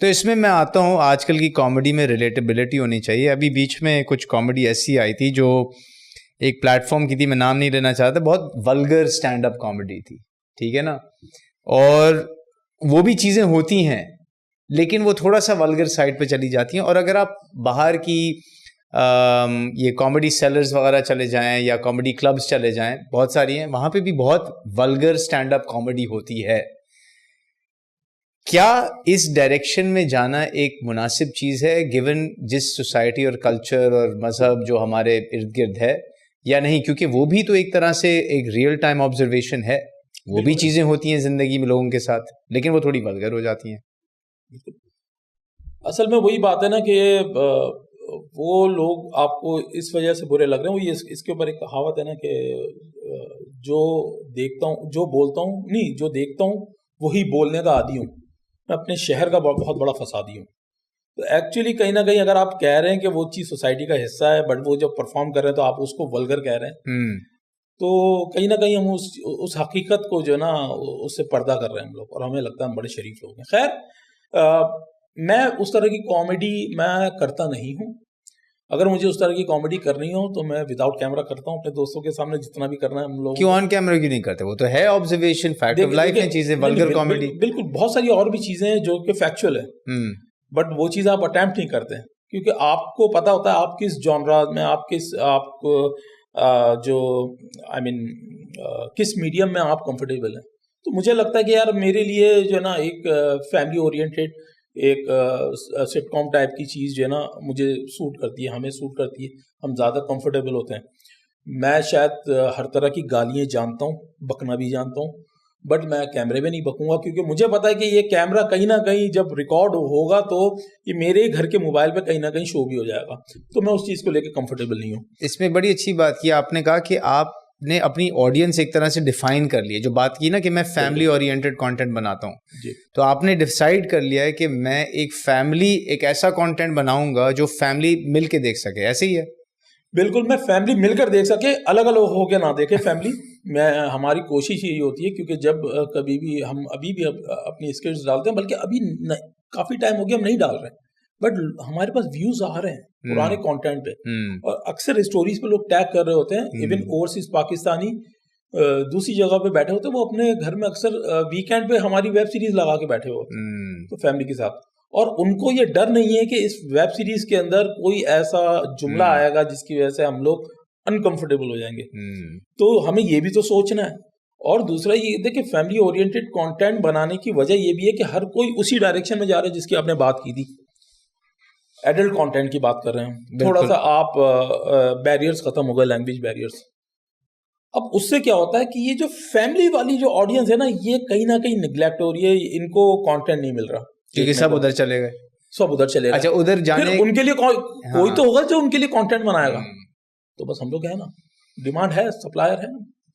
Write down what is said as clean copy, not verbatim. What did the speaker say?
تو اس میں میں آتا ہوں, آج کل کی کامیڈی میں ریلیٹیبلٹی ہونی چاہیے. ابھی بیچ میں کچھ کامیڈی ایسی آئی تھی جو ایک پلیٹ فارم کی تھی, میں نام نہیں لینا چاہتا, بہت ولگر اسٹینڈ اپ کامیڈی تھی, ٹھیک ہے نا, اور وہ بھی چیزیں ہوتی ہیں لیکن وہ تھوڑا سا ولگر سائڈ پہ چلی جاتی ہیں. اور اگر آپ باہر کی یہ کامیڈی سیلرز وغیرہ چلے جائیں یا کامیڈی کلبز چلے جائیں, بہت ساری ہیں, وہاں پہ بھی بہت ولگر اسٹینڈ اپ کامیڈی ہوتی ہے. کیا اس ڈائریکشن میں جانا ایک مناسب چیز ہے گیون جس سوسائٹی اور کلچر اور مذہب جو ہمارے ارد گرد ہے, یا نہیں؟ کیونکہ وہ بھی تو ایک طرح سے ایک ریئل ٹائم آبزرویشن ہے, وہ بھی چیزیں ہوتی ہیں زندگی میں لوگوں کے ساتھ, لیکن وہ تھوڑی ولگر ہو جاتی ہیں. اصل میں وہی بات ہے نا کہ وہ لوگ آپ کو اس وجہ سے برے لگ رہے ہیں. وہ یہ اس کے اوپر ایک کہاوت ہے نا کہ جو دیکھتا ہوں, جو بولتا ہوں نہیں, جو دیکھتا ہوں وہی بولنے کا عادی ہوں. میں اپنے شہر کا بہت بڑا فسادی ہوں. تو ایکچولی کہیں نہ کہیں اگر آپ کہہ رہے ہیں کہ وہ چیز سوسائٹی کا حصہ ہے, بٹ وہ جب پرفارم کر رہے ہیں تو آپ اس کو ولگر کہہ رہے ہیں, تو کہیں نہ کہیں ہم اس حقیقت کو جو ہے نا اس سے پردہ کر رہے ہیں ہم لوگ, اور ہمیں لگتا ہے ہم بڑے شریف لوگ ہیں. خیر, میں اس طرح کی کامیڈی میں کرتا نہیں ہوں. اگر مجھے اس طرح کی کامیڈی کرنی ہو تو میں وداؤٹ کیمرہ کرتا ہوں, اپنے دوستوں کے سامنے جتنا بھی کرنا ہے ہم لوگ. کیوں آن کیمرہ کیوں نہیں کرتے؟ وہ تو ہے آبزرویشن, فیکٹ آف لائف میں چیزیں, ولگر کامیڈی. بالکل, بہت ساری اور بھی چیزیں ہیں جو کہ فیکچوئل ہے, بٹ وہ چیز آپ اٹیمپٹ نہیں کرتے کیونکہ آپ کو پتا ہوتا ہے آپ کس جانرا میں, آپ کو جو آئی مین کس میڈیم میں آپ کمفرٹیبل ہیں. تو مجھے لگتا ہے کہ یار میرے لیے جو ہے نا ایک فیملی اورینٹیڈ ایک سٹ کام ٹائپ کی چیز جو ہے نا مجھے سوٹ کرتی ہے, ہمیں سوٹ کرتی ہے, ہم زیادہ کمفرٹیبل ہوتے ہیں. میں شاید ہر طرح کی گالیاں جانتا ہوں, بکنا بھی جانتا ہوں, بٹ میں کیمرے میں نہیں بکوں گا کیونکہ مجھے پتا ہے کہ یہ کیمرہ کہیں نہ کہیں جب ریکارڈ ہوگا تو یہ میرے گھر کے موبائل پہ کہیں نہ کہیں شو بھی ہو جائے گا, تو میں اس چیز کو لے کے کمفرٹیبل نہیں ہوں. اس میں بڑی اچھی بات کی آپ نے, کہا کہ آپ نے اپنی آڈینس ایک طرح سے ڈیفائن کر لی, جو بات کی نا کہ میں فیملی اورینٹیڈ کانٹینٹ بناتا ہوں, تو آپ نے ڈیسائیڈ کر لیا ہے کہ میں ایک ایسا کانٹینٹ بناؤں گا جو فیملی مل کے دیکھ سکے, ایسے ہی ہے؟ بالکل, میں فیملی مل کر دیکھ سکے, الگ الگ ہو کے نہ دیکھے فیملی. ہماری کوشش یہی ہوتی ہے کیونکہ جب کبھی بھی ہم ابھی بھی اپنی اسکرپٹس ڈالتے ہیں, بلکہ ابھی کافی ٹائم ہو گیا ہم نہیں ڈال رہے, بٹ ہمارے پاس ویوز آ رہے ہیں پرانے کانٹینٹ پہ, اور اکثر اسٹوریز پہ لوگ ٹیگ کر رہے ہوتے ہیں. ایون اوورسیز پاکستانی دوسری جگہ پہ بیٹھے ہوتے ہیں, وہ اپنے گھر میں اکثر ویکینڈ پہ ہماری ویب سیریز لگا کے بیٹھے ہوتے ہیں تو فیملی کے ساتھ, اور ان کو یہ ڈر نہیں ہے کہ اس ویب سیریز کے اندر کوئی ایسا جملہ آئے گا جس کی وجہ سے ہم لوگ انکمفرٹیبل ہو جائیں گے. تو ہمیں یہ بھی تو سوچنا ہے. اور دوسرا یہ دیکھیں, فیملی اورینٹیڈ کانٹینٹ بنانے کی وجہ یہ بھی ہے کہ ہر کوئی اسی ڈائریکشن میں جا رہا ہے جس کی آپ نے بات کی تھی, ایڈلٹ کانٹینٹ کی بات کر رہے ہیں. تھوڑا سا آپ بیریئرز ختم ہو گئے, لینگویج بیریئرز. اب اس سے کیا ہوتا ہے کہ یہ جو فیملی والی جو آڈینس ہے نا, یہ کہیں نہ کہیں نگلیکٹ ہو رہی ہے, ان کو کانٹینٹ نہیں مل رہا کیونکہ سب ادھر چلے گئے, سب ادھر چلے گئے. اچھا, ادھر جانے ان کے لیے کوئی تو ہوگا جو ان کے لیے کانٹینٹ بنائے گا. تو بس ہم لوگ ہے نا, ڈیمانڈ ہے, سپلائر ہے نا.